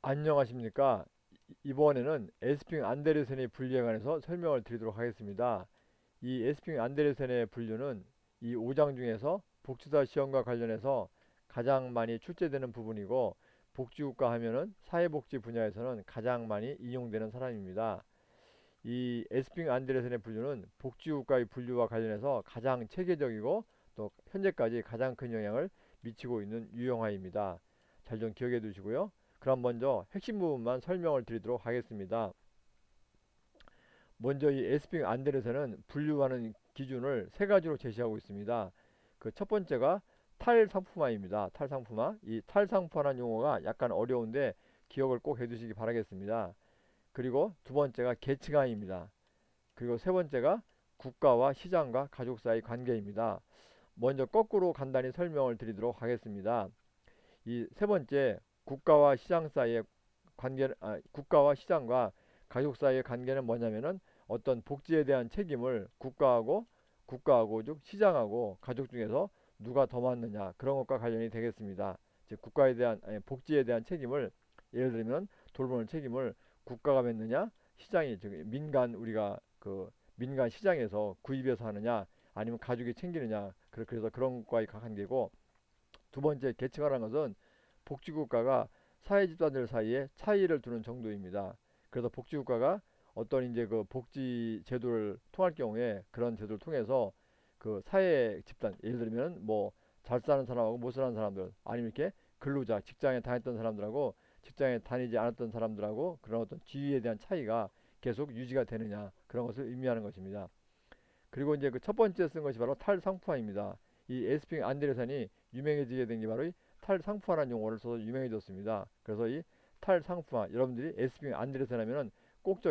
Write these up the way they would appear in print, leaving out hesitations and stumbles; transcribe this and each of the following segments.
안녕하십니까? 이번에는 에스핑 안데르센의 분류에 관해서 설명을 드리도록 하겠습니다. 이 에스핑 안데르센의 분류는 이 5장 중에서 복지사 시험과 관련해서 가장 많이 출제되는 부분이고, 복지국가 하면은 사회복지 분야에서는 가장 많이 인용되는 사람입니다. 이 에스핑 안데르센의 분류는 복지국가의 분류와 관련해서 가장 체계적이고 또 현재까지 가장 큰 영향을 미치고 있는 유형화입니다. 잘 좀 기억해 두시고요. 그럼 먼저 핵심 부분만 설명을 드리도록 하겠습니다. 먼저 이 에스핑 안데르센은 분류하는 기준을 세 가지로 제시하고 있습니다. 그 첫 번째가 탈상품화입니다. 탈상품화. 이 탈상품화라는 용어가 약간 어려운데 기억을 꼭 해두시기 바라겠습니다. 그리고 두 번째가 계층화입니다. 그리고 세 번째가 국가와 시장과 가족 사이 관계입니다. 먼저 거꾸로 간단히 설명을 드리도록 하겠습니다. 이 세 번째 국가와 시장 사이의 국가와 시장과 가족 사이의 관계는 뭐냐면은 어떤 복지에 대한 책임을 국가하고 즉 시장하고 가족 중에서 누가 더 많느냐 그런 것과 관련이 되겠습니다. 즉 국가에 대한 복지에 대한 책임을 예를 들면 돌보는 책임을 국가가 맺느냐 시장이 즉 민간 우리가 그 민간 시장에서 구입해서 하느냐 아니면 가족이 챙기느냐 그래서 그런 것과의 관계고 두 번째 계층화라는 것은 복지국가가 사회 집단들 사이에 차이를 두는 정도입니다. 그래서 복지국가가 어떤 이제 그 복지 제도를 통할 경우에 그런 제도를 통해서 그 사회 집단 예를 들면 뭐 잘 사는 사람하고 못 사는 사람들 아니면 이렇게 근로자 직장에 다녔던 사람들하고 직장에 다니지 않았던 사람들하고 그런 어떤 지위에 대한 차이가 계속 유지가 되느냐 그런 것을 의미하는 것입니다. 그리고 이제 그 첫 번째 쓴 것이 바로 탈상품화입니다. 이 에스핑 안데르센이 유명해지게 된 게 바로 이 탈상품화라는 용어를 써서 유명해졌습니다. 그래서 이 탈상품화 여러분들이 에스핑 안데르센 하면은 꼭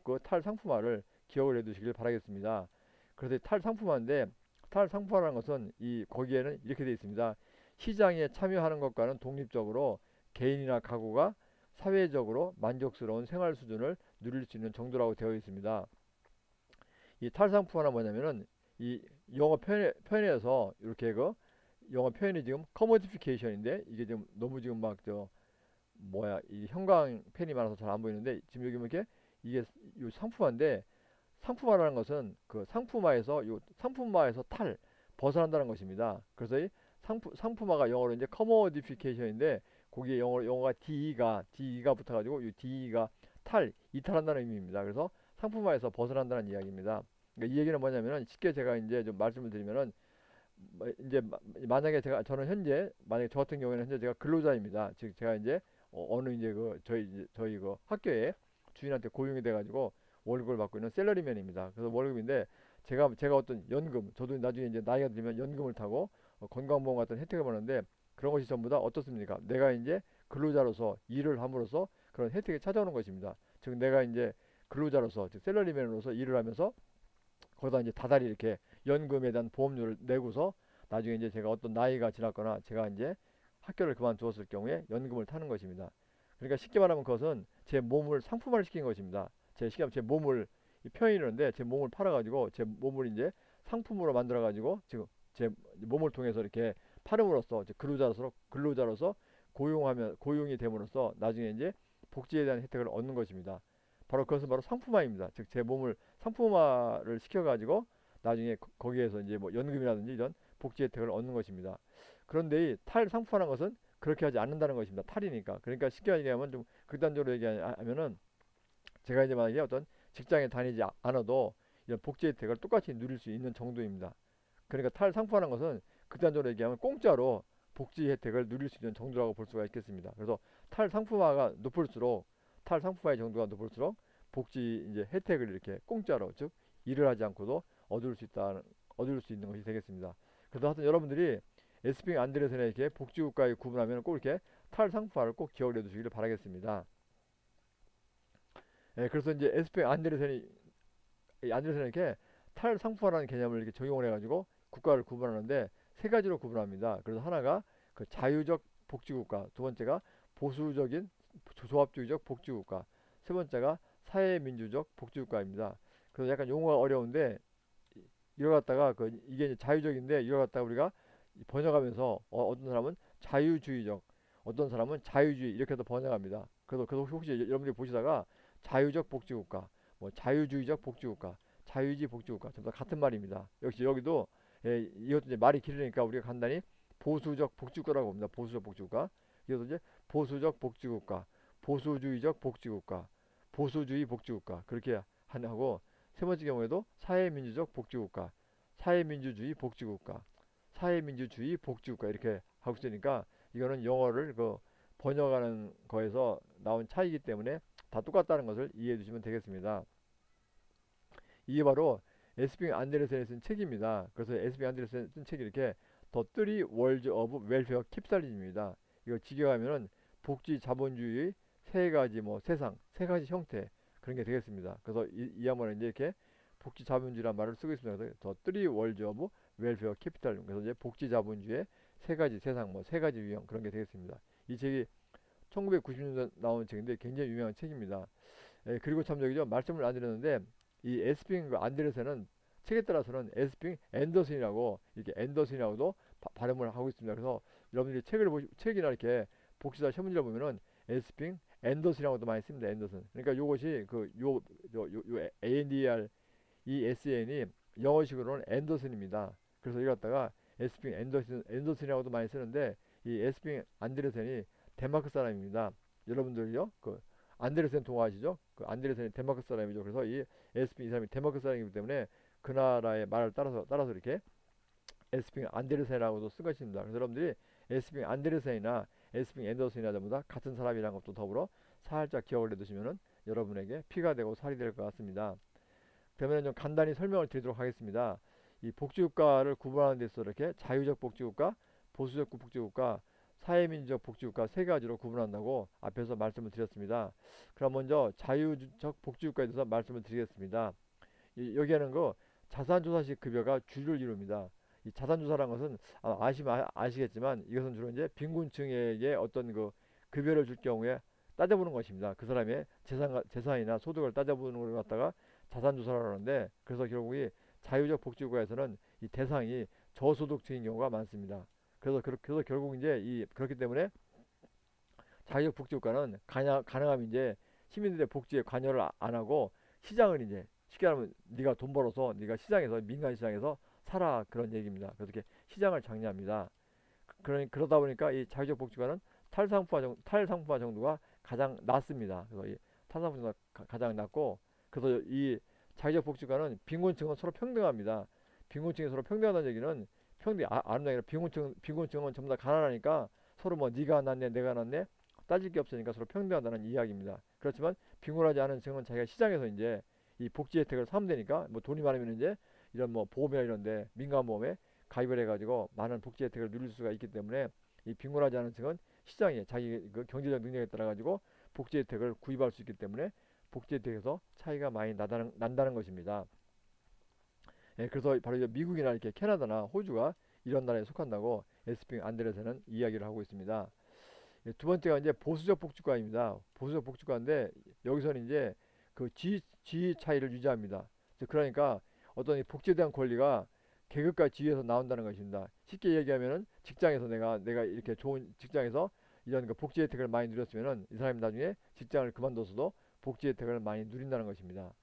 그 탈상품화를 기억을 해두시길 바라겠습니다. 그래서 이 탈상품화인데 탈상품화라는 것은 이 거기에는 이렇게 되어 있습니다. 시장에 참여하는 것과는 독립적으로 개인이나 가구가 사회적으로 만족스러운 생활 수준을 누릴 수 있는 정도라고 되어 있습니다. 이 탈상품화는 뭐냐면은 이 영어 표현에서 이렇게 그 영어 표현이 지금 커머디피케이션인데 이게 지금 너무 지금 막 저 뭐야 이 형광 펜이 많아서 잘 안 보이는데 지금 여기 뭐 이렇게 이게 요 상품화인데 상품화라는 것은 그 상품화에서 탈 벗어난다는 것입니다. 그래서 이 상품화가 영어로 이제 커머디피케이션인데 거기에 영어가 DE가 붙어가지고 이 DE가 이탈한다는 의미입니다. 그래서 상품화에서 벗어난다는 이야기입니다. 그러니까 이 얘기는 뭐냐면은 쉽게 제가 이제 좀 말씀을 드리면은 이제 만약에 저는 현재 만약에 저 같은 경우에는 현재 제가 근로자입니다. 즉 제가 이제 어느 이제 그 저희 그 학교에 주인한테 고용이 돼가지고 월급을 받고 있는 셀러리맨입니다. 그래서 월급인데 제가 어떤 연금 저도 나중에 이제 나이가 들면 연금을 타고 건강보험 같은 혜택을 받는데 그런 것이 전부 다 어떻습니까? 내가 이제 근로자로서 일을 함으로써 그런 혜택이 찾아오는 것입니다. 즉 내가 이제 근로자로서 즉 셀러리맨으로서 일을 하면서 거기다 이제 다달이 이렇게 연금에 대한 보험료를 내고서 나중에 이제 제가 어떤 나이가 지났거나 제가 이제 학교를 그만두었을 경우에 연금을 타는 것입니다. 그러니까 쉽게 말하면 그것은 제 몸을 상품화를 시킨 것입니다. 제 몸을 표현이는데 제 몸을 팔아가지고 제 몸을 이제 상품으로 만들어가지고 지금 제 몸을 통해서 이렇게 팔음으로써 근로자로서 고용이 됨으로써 나중에 이제 복지에 대한 혜택을 얻는 것입니다. 바로 그것은 바로 상품화입니다. 즉 제 몸을 상품화를 시켜가지고 나중에 거기에서 이제 뭐 연금이라든지 이런 복지 혜택을 얻는 것입니다. 그런데 이 탈상품화라는 것은 그렇게 하지 않는다는 것입니다. 탈이니까. 그러니까 쉽게 얘기하면 좀 극단적으로 얘기하면은 제가 이제 만약에 어떤 직장에 다니지 않아도 이런 복지 혜택을 똑같이 누릴 수 있는 정도입니다. 그러니까 탈상품화라는 것은 극단적으로 얘기하면 공짜로 복지 혜택을 누릴 수 있는 정도라고 볼 수가 있겠습니다. 그래서 탈상품화가 높을수록 탈상품화의 정도가 높을수록 복지 이제 혜택을 이렇게 공짜로 즉 일을 하지 않고도 얻을 수 있는 것이 되겠습니다. 그래서 하여튼 여러분들이 에스핑 안데르센에게 복지국가에 구분하면 꼭 이렇게 탈상품화를 꼭 기억을 해두시기를 바라겠습니다. 예, 그래서 이제 에스핑 안데르센에게 탈상품화라는 개념을 이렇게 적용을 해가지고 국가를 구분하는데 세 가지로 구분합니다. 그래서 하나가 그 자유적 복지국가, 두 번째가 보수적인 조합주의적 복지국가, 세 번째가 사회민주적 복지국가입니다. 그래서 약간 용어가 어려운데 이걸 갖다가 이게 이제 자유적인데 이걸 갖다가 우리가 번역하면서 어떤 사람은 자유주의적, 어떤 사람은 자유주의 이렇게도 번역합니다. 그래서 혹시 여러분들이 보시다가 자유적 복지국가, 뭐 자유주의적 복지국가, 자유주의 복지국가 전부 다 같은 말입니다. 역시 여기도 이것도 이제 말이 길으니까 우리가 간단히 보수적 복지국가라고 합니다. 보수적 복지국가. 이것도 이제 보수적 복지국가, 보수주의적 복지국가, 보수주의 복지국가 그렇게 하고 세 번째 경우에도 사회민주적 복지국가, 사회민주주의 복지국가, 사회민주주의 복지국가 이렇게 하고 있으니까 이거는 영어를 그 번역하는 거에서 나온 차이기 때문에 다 똑같다는 것을 이해해 주시면 되겠습니다. 이게 바로 에스핑 안데르센이 쓴 책입니다. 그래서 에스핑 안데르센이 쓴 책이 이렇게 더 뜨리 월즈 오브 웰페어 킵살림입니다. 이거 직역하면은 복지 자본주의의 세 가지 뭐 세상, 세 가지 형태 그런 게 되겠습니다. 그래서 이 한번에 이제 이렇게 복지 자본주의란 말을 쓰고 있습니다. 그래서 더 뜨리 월즈 오브 웰페어 캐피탈 그래서 이제 복지 자본주의의 세 가지 세상 뭐 세 가지 유형 그런 게 되겠습니다. 이 책이 1990년대 나온 책인데 굉장히 유명한 책입니다. 그리고 참 저기죠 말씀을 안 드렸는데 이 에스핑 안데르센은 책에 따라서는 에스핑 앤더슨이라고 이렇게 앤더슨이라고도 발음을 하고 있습니다. 그래서 여러분들이 책이나 이렇게 복지사 시험문제를 보면은 에스핑 앤더슨이라고도 많이 씁니다. 앤더슨. 그러니까 요것이 요 ANDR 이 SN이 영어식으로는 앤더슨입니다. 그래서 이거 갖다가 에스핑 앤더슨이라고도 많이 쓰는데 이 에스핑 안데르센이 덴마크 사람입니다. 여러분들요 그 안데르센 동화아시죠? 그 안데르센이 덴마크 사람이죠. 그래서 이 에스핑 이 사람이 덴마크 사람이기 때문에 그 나라의 말을 따라서 이렇게 에스핑 안데르센이라고도 쓴 것입니다. 그래서 여러분들이 에스핑 안데르센이나 에스핑 앤더슨이나 전부 다 같은 사람이라는 것도 더불어 살짝 기억을 해두시면은 여러분에게 피가 되고 살이 될 것 같습니다. 그러면 좀 간단히 설명을 드리도록 하겠습니다. 이 복지국가를 구분하는 데 있어서 이렇게 자유적 복지국가, 보수적 복지국가, 사회민주적 복지국가 세 가지로 구분한다고 앞에서 말씀을 드렸습니다. 그럼 먼저 자유적 복지국가에 대해서 말씀을 드리겠습니다. 여기에는 그 자산조사식 급여가 주를 이룹니다. 이 자산조사라는 것은 아시겠지만 이것은 주로 이제 빈곤층에게 어떤 그 급여를 줄 경우에 따져보는 것입니다. 그 사람의 재산이나 소득을 따져보는 걸 갖다가 자산조사라고 하는데 그래서 결국 이 자유적 복지국가에서는 이 대상이 저소득층인 경우가 많습니다. 그래서 결국 이제 그렇기 때문에 자유적 복지국가는 가능하면 이제 시민들의 복지에 관여를 안 하고 시장을 이제 쉽게 말하면 네가 돈 벌어서 네가 시장에서 민간 시장에서 살아 그런 얘기입니다. 그래서 이렇게 시장을 장려합니다. 그러다 보니까 이 자유적 복지관은 탈상품화 정도가 가장 낮습니다. 그래서 이 탈상품화가 가장 낮고 그래서 이 자유적 복지관은 빈곤층은 서로 평등합니다. 빈곤층이 서로 평등하다는 얘기는 아름다운 빈곤층은 전부 다 가난하니까 서로 뭐 네가 낫네 내가 낫네 따질 게 없으니까 서로 평등하다는 이야기입니다. 그렇지만 빈곤하지 않은 층은 자기가 시장에서 이제 이 복지 혜택을 사면 되니까 뭐 돈이 많으면 이제 이런 뭐 보험이나 이런데 민간보험에 가입을 해가지고 많은 복지 혜택을 누릴 수가 있기 때문에 이 빈곤하지 않은 층은 시장에 자기 그 경제적 능력에 따라 가지고 복지 혜택을 구입할 수 있기 때문에 복지 혜택에서 차이가 많이 난다는 것입니다. 그래서 바로 미국이나 이렇게 캐나다나 호주가 이런 나라에 속한다고 에스핑 안데르센은 이야기를 하고 있습니다. 두 번째가 이제 보수적 복지국가입니다. 보수적 복지국가인데 여기서는 이제 그 지위 차이를 유지합니다. 그러니까 어떤 복지에 대한 권리가 계급과 지위에서 나온다는 것입니다. 쉽게 얘기하면은 직장에서 내가 이렇게 좋은 직장에서 이런 그 복지 혜택을 많이 누렸으면은 이 사람이 나중에 직장을 그만둬서도 복지 혜택을 많이 누린다는 것입니다.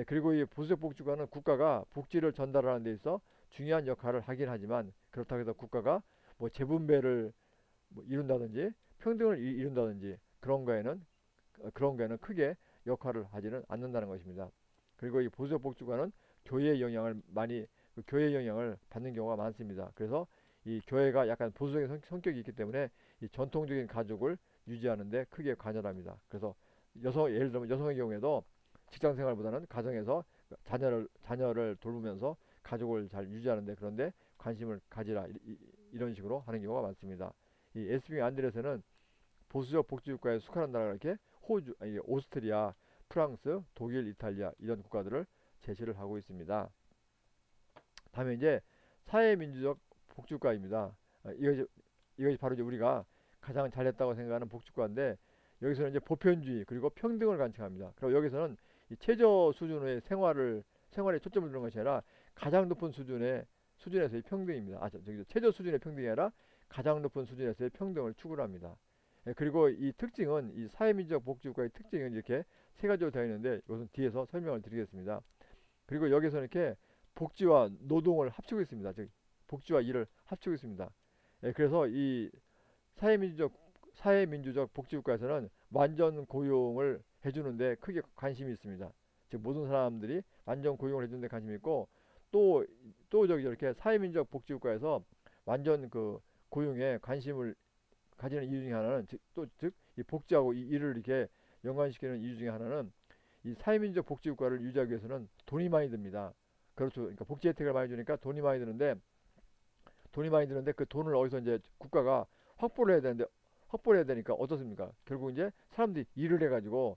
그리고 이 보수적 복지국가는 국가가 복지를 전달하는 데 있어 중요한 역할을 하긴 하지만 그렇다고 해서 국가가 뭐 재분배를 뭐 이룬다든지 평등을 이룬다든지 그런 거에는 크게 역할을 하지는 않는다는 것입니다. 그리고 이 보수적 복지관은 교회의 영향을 많이 교회의 영향을 받는 경우가 많습니다. 그래서 이 교회가 약간 보수적인 성격이 있기 때문에 이 전통적인 가족을 유지하는데 크게 관여를 합니다. 그래서 예를 들면 여성의 경우에도 직장 생활보다는 가정에서 자녀를 돌보면서 가족을 잘 유지하는데 그런데 관심을 가지라 이런 식으로 하는 경우가 많습니다. 이 에스핑 안드레스는 보수적 복지국가에 속하는 나라가 이렇게 호주, 아니, 오스트리아, 프랑스, 독일, 이탈리아 이런 국가들을 제시를 하고 있습니다. 다음에 이제 사회민주적 복지국가입니다. 이것이 바로 이제 우리가 가장 잘했다고 생각하는 복지국가인데 여기서는 이제 보편주의 그리고 평등을 간청합니다. 그리고 여기서는 이 최저 수준의 생활에 초점을 두는 것이 아니라 가장 높은 수준에서의 평등입니다. 저기 최저 수준의 평등이 아니라 가장 높은 수준에서의 평등을 추구합니다. 그리고 이 특징은 이 사회민주적 복지국가의 특징은 이렇게 세 가지로 되어 있는데 이것은 뒤에서 설명을 드리겠습니다. 그리고 여기서 이렇게 복지와 노동을 합치고 있습니다. 즉 복지와 일을 합치고 있습니다. 그래서 이 사회민주적 사회민주적 복지국가에서는 완전 고용을 해주는데 크게 관심이 있습니다. 즉 모든 사람들이 완전 고용을 해주는데 관심이 있고 또 저기 이렇게 사회민주적 복지국가에서 완전 그 고용에 관심을 가지는 이유 중에 하나는 이 복지하고 이 일을 이렇게 연관시키는 이유 중에 하나는 이 사회민주적 복지국가를 유지하기 위해서는 돈이 많이 듭니다. 그렇죠. 그러니까 복지 혜택을 많이 주니까 돈이 많이 드는데 그 돈을 어디서 이제 국가가 확보를 해야 되니까 어떻습니까? 결국 이제 사람들이 일을 해가지고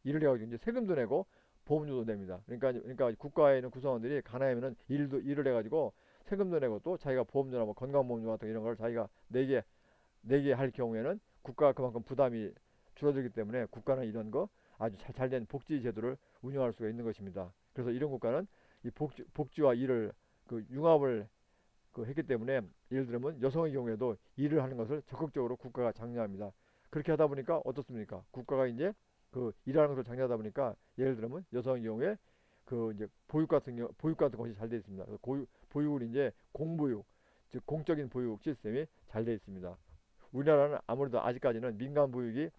이제 세금도 내고 보험료도 냅니다. 그러니까 국가에 있는 구성원들이 가난하면은 일을 해가지고 세금도 내고 또 자기가 보험료나 뭐 건강보험료 같은 이런 걸 자기가 내게 할 경우에는 국가가 그만큼 부담이 줄어들기 때문에 국가는 이런 거 아주 잘된 복지 제도를 운영할 수가 있는 것입니다. 그래서 이런 국가는 이 복지와 일을 그 융합을 했기 때문에 예를 들면 여성의 경우에도 일을 하는 것을 적극적으로 국가가 장려합니다. 그렇게 하다 보니까 어떻습니까? 국가가 이제 일하는 것을 장려하다 보니까 예를 들면 여성의 경우에 이제 보육 같은 것이 잘 되어 있습니다. 보육을 이제 공보육 즉 공적인 보육 시스템이 잘 되어 있습니다. 우리나라는 아무래도 아직까지는 민간 보육이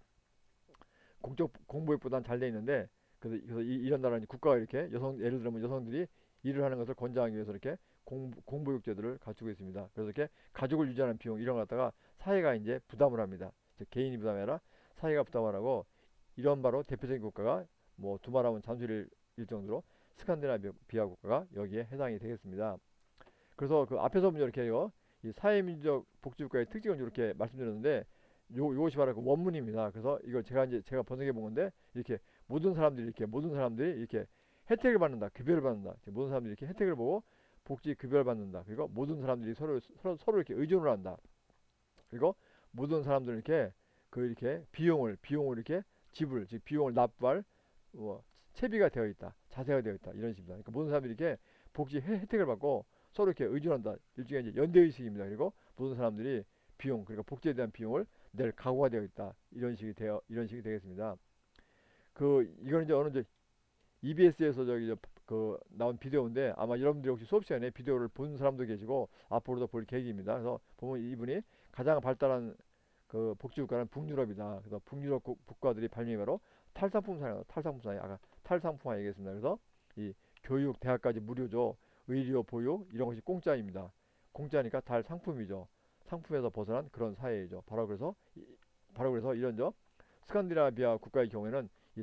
공적 공보육보다는 잘 돼 있는데 그래서 이런 나라는 국가가 이렇게 예를 들면 여성들이 일을 하는 것을 권장하기 위해서 이렇게 공보육 제도를 갖추고 있습니다. 그래서 이렇게 가족을 유지하는 비용 이런 거 갖다가 사회가 이제 부담을 합니다. 즉 개인이 부담이 아니라 사회가 부담을 하고 이런 바로 대표적인 국가가 뭐 두말하면 잔소리일 정도로 스칸디나비아 국가가 여기에 해당이 되겠습니다. 그래서 그 앞에서 보면 이렇게요. 이 사회민주적 복지국가의 특징을 이렇게 말씀드렸는데 요것이 바로 그 원문입니다. 그래서 이걸 제가 번역해 본 건데 이렇게 모든 사람들이 이렇게 혜택을 받는다. 급여를 받는다. 모든 사람들이 이렇게 혜택을 보고 복지 급여를 받는다. 그리고 모든 사람들이 서로 이렇게 의존을 한다. 그리고 모든 사람들은 이렇게 비용을 이렇게 즉 비용을 납부할 뭐 채비가 되어 있다. 자세가 되어 있다. 이런 식입니다. 그러니까 모든 사람들이 이렇게 복지 혜택을 받고 서로 이렇게 의존한다. 일종의 이제 연대의식입니다. 그리고 모든 사람들이 그러니까 복지에 대한 비용을 낼 각오가 되어 있다. 이런 식이 되겠습니다. 이거는 이제 어느 이제 EBS에서 나온 비디오인데 아마 여러분들이 혹시 수업 시간에 비디오를 본 사람도 계시고 앞으로도 볼 계획입니다. 그래서 보면 이분이 가장 발달한 그 복지국가는 북유럽이다. 그래서 북유럽 국가들이 발명이 바로 탈상품 사회 아까 탈상품화 얘기했습니다. 그래서 이 교육 대학까지 무료죠. 의료 보육 이런 것이 공짜입니다. 공짜니까 탈상품이죠. 상품에서 벗어난 그런 사회이죠. 바로 그래서 이런 스칸디나비아 국가의 경우에는 이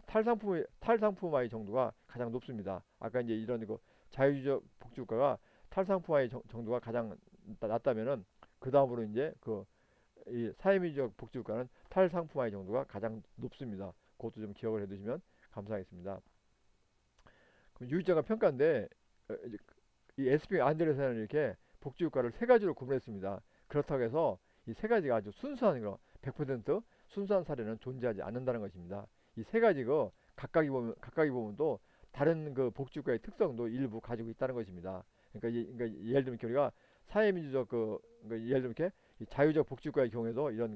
탈상품화의 정도가 가장 높습니다. 아까 이제 이런 자유주의 복지국가가 탈상품화의 정도가 가장 낮다면은 그 다음으로 이제 이 사회민주적 복지국가는 탈상품화의 정도가 가장 높습니다. 그것도 좀 기억을 해두시면 감사하겠습니다. 그럼 유익자가 평가인데 이 SP 안드레센은 이렇게 복지국가를 세 가지로 구분했습니다. 그렇다고 해서 이 세 가지가 아주 순수한 100% 순수한 사례는 존재하지 않는다는 것입니다. 이 세 가지 각각이 보면 또 다른 복지국가의 특성도 일부 가지고 있다는 것입니다. 그러니까 예를 들면 우리가 사회민주적 예를 들면 이렇게 이 자유적 복지국가의 경우에도 예를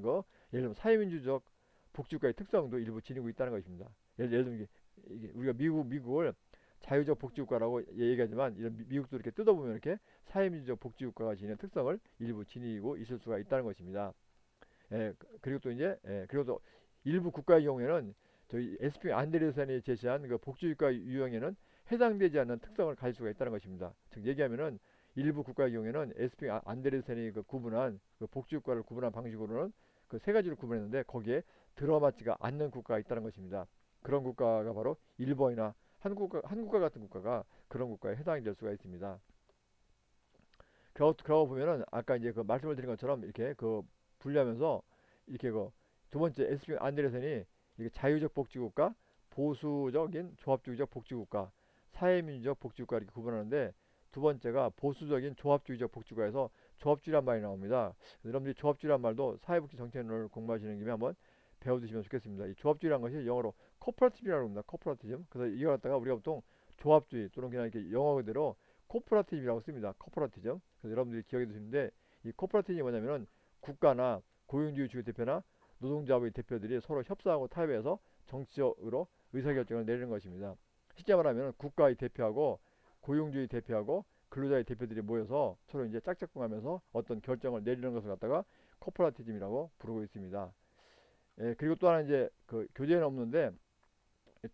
들면 사회민주적 복지국가의 특성도 일부 지니고 있다는 것입니다. 예를 들면 이게 우리가 미국을 자유적 복지국가라고 얘기하지만 이런 미국도 이렇게 뜯어보면 이렇게 사회민주적 복지국가가 지니는 특성을 일부 지니고 있을 수가 있다는 것입니다. 그리고 또 이제 그리고 또 일부 국가의 경우에는 저희 SP 안데르센이 제시한 복지국가 유형에는 해당되지 않는 특성을 가질 수가 있다는 것입니다. 즉 얘기하면은 일부 국가의 경우에는 SP 안데르센이 구분한 복지국가를 구분한 방식으로는 그 세 가지를 구분했는데 거기에 들어맞지가 않는 국가가 있다는 것입니다. 그런 국가가 바로 일본이나 한국과 같은 국가가 그런 국가에 해당이 될 수가 있습니다. 그러고 보면은 아까 이제 말씀을 드린 것처럼 이렇게 분류하면서 이렇게 두 번째 SP 안데르센이 이게 자유적 복지국가, 보수적인 조합주의적 복지국가, 사회민주적 복지국가 이렇게 구분하는데 두 번째가 보수적인 조합주의적 복지국가에서 조합주의란 말이 나옵니다. 여러분들이 조합주의란 말도 사회복지 정책론을 공부하시는 김에 한번 배워두시면 좋겠습니다. 이 조합주의란 것이 영어로 코퍼레티브라고 합니다. 코퍼레티즘. 그래서 이거 갖다가 우리가 보통 조합주의 또는 그냥 이렇게 영어 그대로 코퍼레티브라고 씁니다. 코퍼레티즘. 그래서 여러분들이 기억해 두시는데 이 코퍼레티즘이 뭐냐면은 국가나 고용주의 주요 대표나 노동조합의 대표들이 서로 협상하고 타협해서 정치적으로 의사결정을 내리는 것입니다. 쉽게 말하면 국가의 대표하고 고용주의 대표하고 근로자의 대표들이 모여서 서로 이제 짝짝꿍하면서 어떤 결정을 내리는 것을 갖다가 코퍼레티즘이라고 부르고 있습니다. 예, 그리고 또 하나 이제 그 교재는 없는데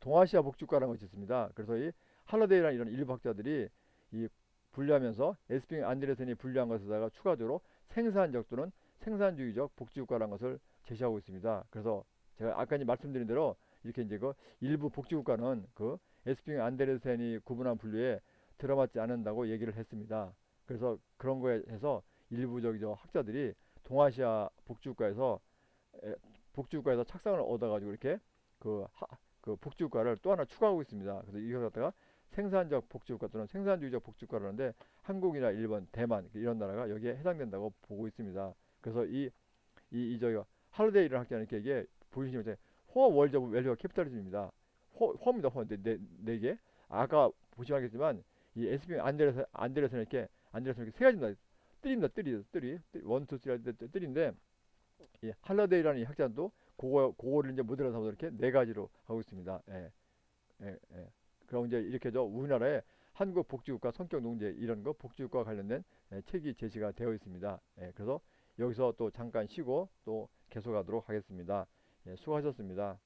동아시아 복지국가라는 것이 있습니다. 그래서 이 할러데이라는 이런 일부 학자들이 이 분류하면서 에스핑 안데르센이 분류한 것에다가 추가적으로 생산적 또는 생산주의적 복지국가라는 것을 제시하고 있습니다. 그래서 제가 아까 이제 말씀드린 대로 이렇게 이제 그 일부 복지국가는 그 에스핑 안데르센이 구분한 분류에 들어맞지 않는다고 얘기를 했습니다. 그래서 그런 거에 해서 일부적 학자들이 동아시아 복지국가에서 복지국가에서 착상을 얻어가지고 이렇게 그, 그 복지국가를 또 하나 추가하고 있습니다. 그래서 이걸 갖다가 생산적 복지국가 또는 생산주의적 복지국가라는데 한국이나 일본, 대만 이런 나라가 여기에 해당된다고 보고 있습니다. 그래서 저기 할로데이라는 학자는 이게 보시면 이제 호어 월드 오브 밸류 캐피탈리즘입니다. 호입니다. 호 네 개. 아까 보시면 알겠지만 이 에스핑 안데르센 이렇게 세 가지입니다. 뜰입니다. 뜰이 원, 투, 쓰리 뜰인데 이 할러데이라는 이 학자도 그거를 이제 모델로 삼아서 이렇게 네 가지로 하고 있습니다. 예, 예. 그럼 이제 이렇게 우리나라에 한국 복지국가 성격 농제 이런 거 복지국과 관련된 책이 제시가 되어 있습니다. 예, 그래서 여기서 또 잠깐 쉬고 또 계속하도록 하겠습니다. 예, 수고하셨습니다.